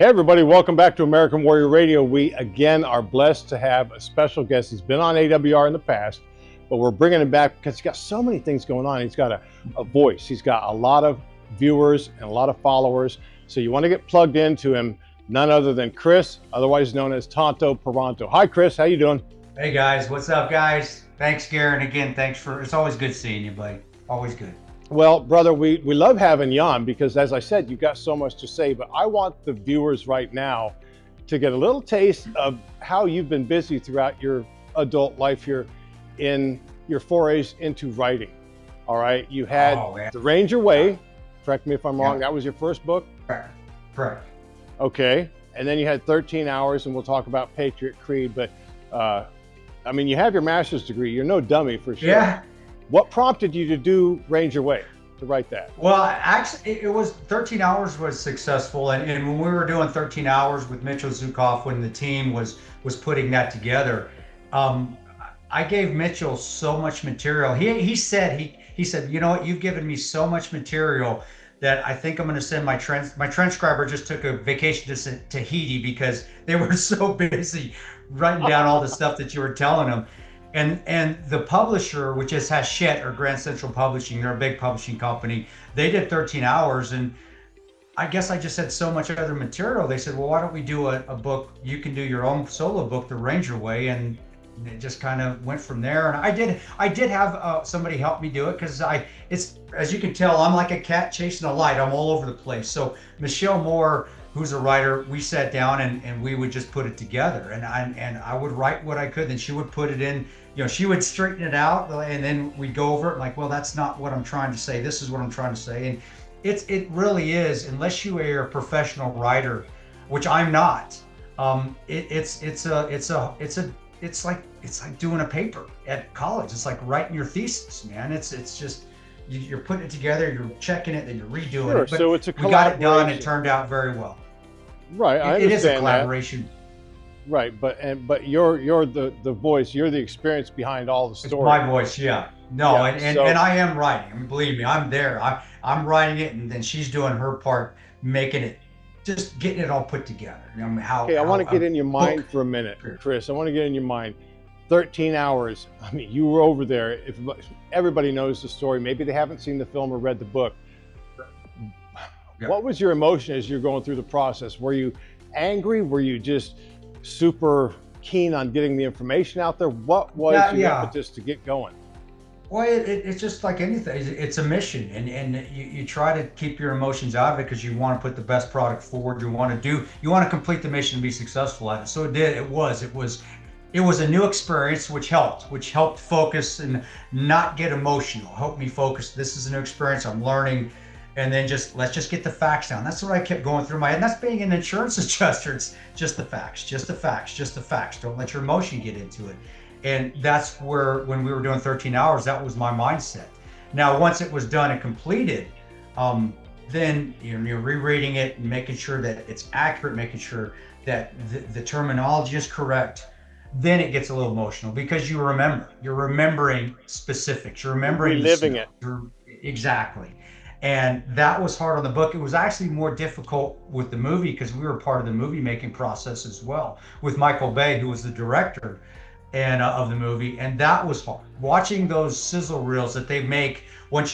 Hey everybody, welcome back to American Warrior Radio. We again are blessed to have a special guest. He's been on AWR in the past, but we're bringing him back because he's got so many things going on. He's got a voice. He's got a lot of viewers and a lot of followers. So you want to get plugged into him, none other than Kris, otherwise known as Tanto Paronto. Hi Kris, how you doing? Hey guys, what's up guys? Thanks Garen, again, it's always good seeing you, buddy. Always good. Well, brother, we love having you on because, as I said, you've got so much to say, but I want the viewers right now to get a little taste of how you've been busy throughout your adult life here in your forays into writing. All right, you had The Ranger Way, correct me if I'm wrong, that was your first book? Correct. Okay, and then you had 13 Hours, and we'll talk about Patriot Creed, but I mean, you have your master's degree, you're no dummy for sure. Yeah. What prompted you to do Ranger Way, to write that? Well, actually, it was 13 Hours was successful, and when we were doing 13 Hours with Mitchell Zukov, when the team was putting that together, I gave Mitchell so much material. He said, you know what, you've given me so much material that I think I'm going to send my transcriber just took a vacation to Tahiti because they were so busy writing down all the stuff that you were telling them. And the publisher, which is Hachette or Grand Central Publishing, they're a big publishing company. They did 13 Hours, and I guess I just had so much other material. They said, well, why don't we do a book? You can do your own solo book, The Ranger Way, and it just kind of went from there. And I did have somebody help me do it because it's as you can tell, I'm like a cat chasing a light. I'm all over the place. So Michelle Moore, who's a writer, we sat down and we would just put it together, and I would write what I could, then she would put it in, she would straighten it out, and then we'd go over it like, well, that's not what I'm trying to say, this is what I'm trying to say. And it really is, unless you are a professional writer, which I'm not, it's like doing a paper at college. It's like writing your thesis, man. It's just you're putting it together, you're checking it, then you're redoing it. But so it's a we got it done. It turned out very well. Right, I understand it is a collaboration. That. Right, but you're the voice. You're the experience behind all the stories. It's my voice, yeah. No, yeah, and I am writing. I mean, believe me, I'm there. I'm writing it, and then she's doing her part, making it, just getting it all put together. I want to get in your mind for a minute, Kris. I want to get in your mind. 13 Hours. I mean, you were over there. If everybody knows the story, maybe they haven't seen the film or read the book. What was your emotion as you're going through the process? Were you angry? Were you just super keen on getting the information out there? What was your impetus to get going? Well, it's just like anything. It's a mission, and you try to keep your emotions out of it because you want to put the best product forward. You want to complete the mission and be successful at it. So it did. It was a new experience, which helped focus and not get emotional. Helped me focus. This is a new experience. I'm learning. And then let's just get the facts down. That's what I kept going through my head. And that's being an insurance adjuster. It's just the facts, just the facts, just the facts. Don't let your emotion get into it. And that's where, when we were doing 13 Hours, that was my mindset. Now, once it was done and completed, then you're rereading it and making sure that it's accurate, making sure that the terminology is correct. Then it gets a little emotional because you're remembering specifics, you're remembering living it. Exactly. And that was hard on the book. It was actually more difficult with the movie because we were part of the movie making process as well with Michael Bay, who was the director of the movie. And that was hard. Watching those sizzle reels that they make once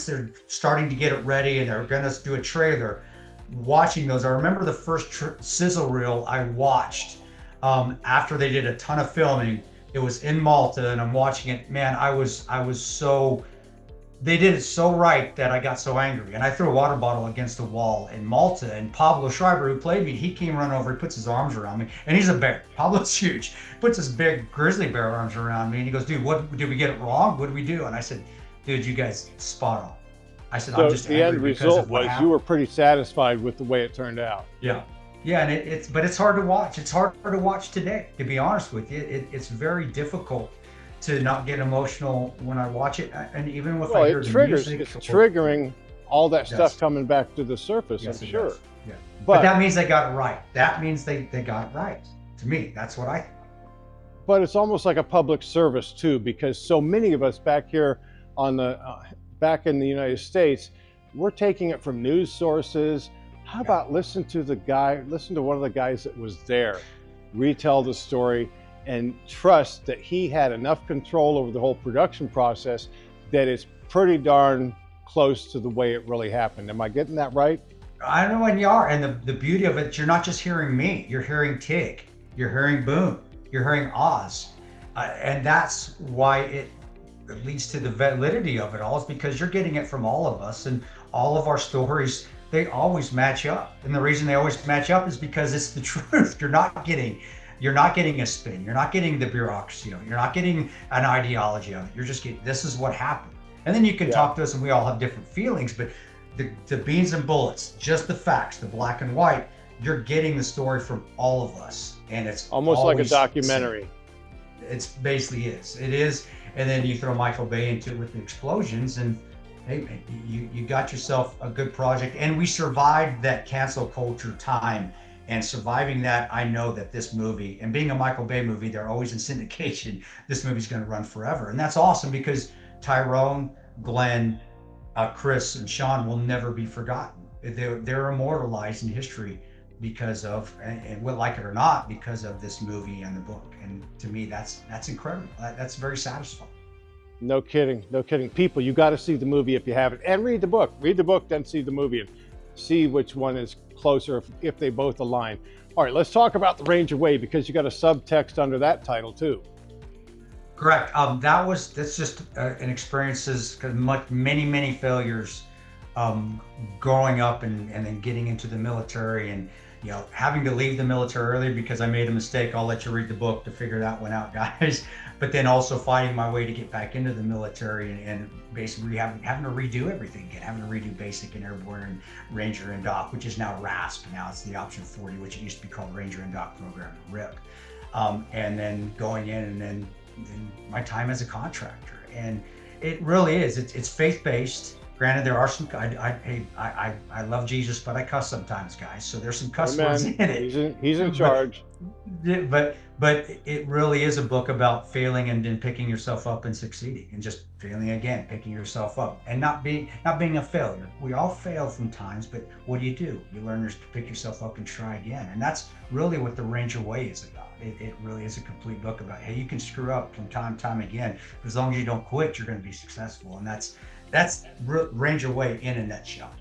they're starting to get it ready and they're going to do a trailer, watching those. I remember the first sizzle reel I watched after they did a ton of filming. It was in Malta, and I'm watching it. Man, I was so, they did it so right that I got so angry, and I threw a water bottle against the wall in Malta. And Pablo Schreiber, who played me, he came running over, he puts his arms around me, and he's a bear. Pablo's huge, puts his big grizzly bear arms around me, and he goes, "Dude, what did we get it wrong? What did we do?" And I said, "Dude, you guys spot on." I said, so "I'm just the angry end because result of what was happened." you were pretty satisfied with the way it turned out. Yeah, and but it's hard to watch. It's hard to watch today, to be honest with you. It's very difficult to not get emotional when I watch it, and even if I hear the music. It's triggering all that stuff coming back to the surface. Yes, I'm sure. Does. Yeah. But that means they got it right. That means they got it right. To me, that's what I think. But it's almost like a public service too, because so many of us back here back in the United States, we're taking it from news sources, How about listen to one of the guys that was there, retell the story, and trust that he had enough control over the whole production process that it's pretty darn close to the way it really happened. Am I getting that right? I know, and you are. And the beauty of it, you're not just hearing me, you're hearing Tig, you're hearing Boone, you're hearing Oz. And that's why it leads to the validity of it all, is because you're getting it from all of us, and all of our stories, they always match up. And the reason they always match up is because it's the truth. You're not getting a spin. You're not getting the bureaucracy of it. You're not getting an ideology of it. You're just getting, this is what happened. And then you can talk to us, and we all have different feelings, but the beans and bullets, just the facts, the black and white, you're getting the story from all of us. And it's almost like a documentary. It's basically is. It is. And then you throw Michael Bay into it with the explosions, and hey, you got yourself a good project. And we survived that cancel culture time. And surviving that, I know that this movie, and being a Michael Bay movie, they're always in syndication. This movie's going to run forever. And that's awesome, because Tyrone, Glenn, Kris, and Sean will never be forgotten. They're immortalized in history because of, and we'll like it or not, because of this movie and the book. And to me, that's incredible. That's very satisfying. No kidding. No kidding. People, you got to see the movie if you haven't, and read the book. Read the book, then see the movie, and see which one is closer if they both align. All right, let's talk about The Ranger Way, because you got a subtext under that title too. Correct. That's just an experiences, many failures, growing up and then getting into the military, and having to leave the military early because I made a mistake. I'll let you read the book to figure that one out, guys. But then also finding my way to get back into the military, and basically having to redo everything again, having to redo basic and airborne and Ranger and Doc, which is now RASP. Now it's the Option 40, which it used to be called Ranger and Doc Program, RIP. And then going in, and then my time as a contractor. And it really is. It's faith-based. Granted, there are some. I love Jesus, but I cuss sometimes, guys. So there's some cuss words in it. He's in charge. But it really is a book about failing and then picking yourself up and succeeding, and just failing again, picking yourself up, and not being a failure. We all fail from times, but what do? You learn to pick yourself up and try again. And that's really what The Ranger Way is about. It really is a complete book about, hey, you can screw up from time to time again, but as long as you don't quit, you're going to be successful. And that's Ranger Way in a nutshell.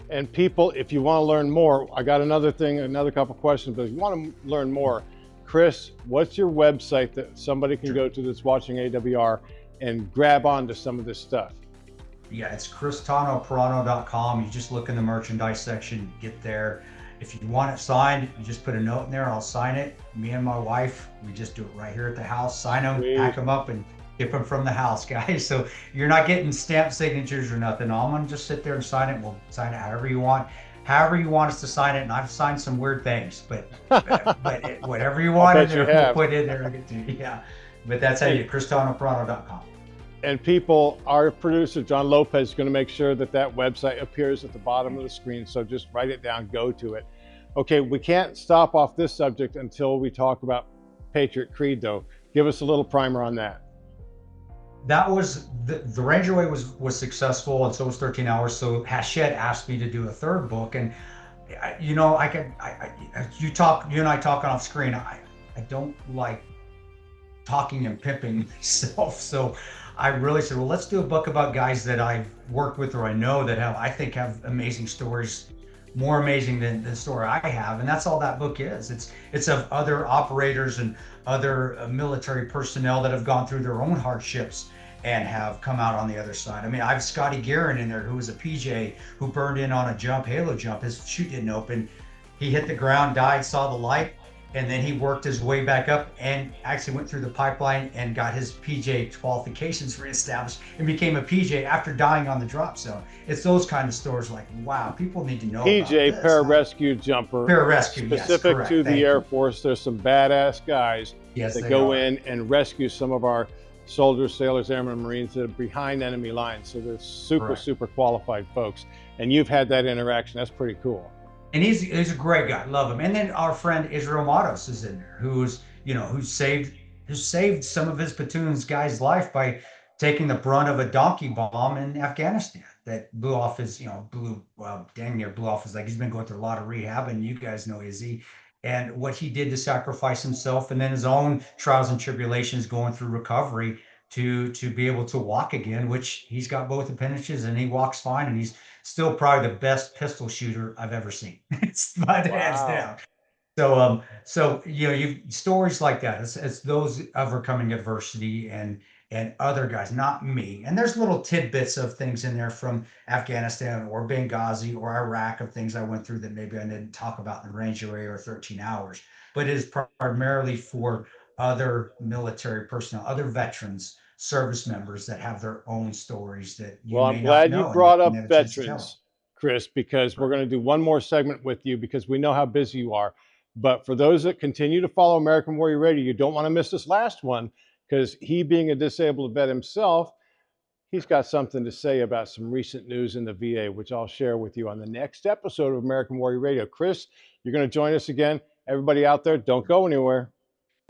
And people, if you want to learn more, I got another couple questions, but if you want to learn more, Kris, what's your website that somebody can go to that's watching AWR and grab onto some of this stuff? Yeah, it's KrisTanoParonto.com. You just look in the merchandise section, get there. If you want it signed, you just put a note in there, I'll sign it. Me and my wife, we just do it right here at the house, sign them, pack them up, and get them from the house, guys. So you're not getting stamped signatures or nothing. I'm gonna just sit there and sign it. We'll sign it however you want us to sign it. And I've signed some weird things, but whatever you want in there, we'll put in there. Yeah, but that's how you, KrisTanoParonto.com. And people, our producer, John Lopez, is going to make sure that website appears at the bottom of the screen. So just write it down, go to it. Okay, we can't stop off this subject until we talk about Patriot Creed, though. Give us a little primer on that. That was, the Ranger Way was successful, and so was 13 Hours. So Hachette asked me to do a third book. And, you and I talking off screen, I don't like talking and pimping myself. So I really said, well, let's do a book about guys that I've worked with or I know that I think have amazing stories, more amazing than the story I have. And that's all that book is. It's of other operators and other military personnel that have gone through their own hardships and have come out on the other side. I mean, I have Scotty Guerin in there, who was a PJ who burned in on a halo jump. His chute didn't open. He hit the ground, died, saw the light, and then he worked his way back up and actually went through the pipeline and got his PJ qualifications reestablished and became a PJ after dying on the drop zone. It's those kind of stories like, wow, people need to know about this. PJ, pararescue jumper. Pararescue, specific yes, to the Air Force. There's some badass guys that go in and rescue some of our soldiers, sailors, airmen, Marines that are behind enemy lines. So they're super qualified folks. And you've had that interaction. That's pretty cool. And he's a great guy, love him. And then our friend Israel Matos is in there, who's saved some of his platoon's guy's life by taking the brunt of a donkey bomb in Afghanistan. that blew off his, dang near blew off his leg. He's been going through a lot of rehab, and you guys know Izzy and what he did to sacrifice himself, and then his own trials and tribulations going through recovery to be able to walk again, which he's got both appendages and he walks fine, and he's still probably the best pistol shooter I've ever seen. It's my hands Wow. down. So you stories like that. It's those overcoming adversity and other guys, not me. And there's little tidbits of things in there from Afghanistan or Benghazi or Iraq of things I went through that maybe I didn't talk about in the Ranger area or 13 hours. But it is primarily for other military personnel, other veterans, service members that have their own stories that you Well, I'm may not glad you know and you brought can up have a chance to tell them. veterans, Kris, because we're going to do one more segment with you because we know how busy you are. But for those that continue to follow American Warrior Radio, you don't want to miss this last one because he, being a disabled vet himself, he's got something to say about some recent news in the VA, which I'll share with you on the next episode of American Warrior Radio. Kris, you're going to join us again. Everybody out there, don't go anywhere.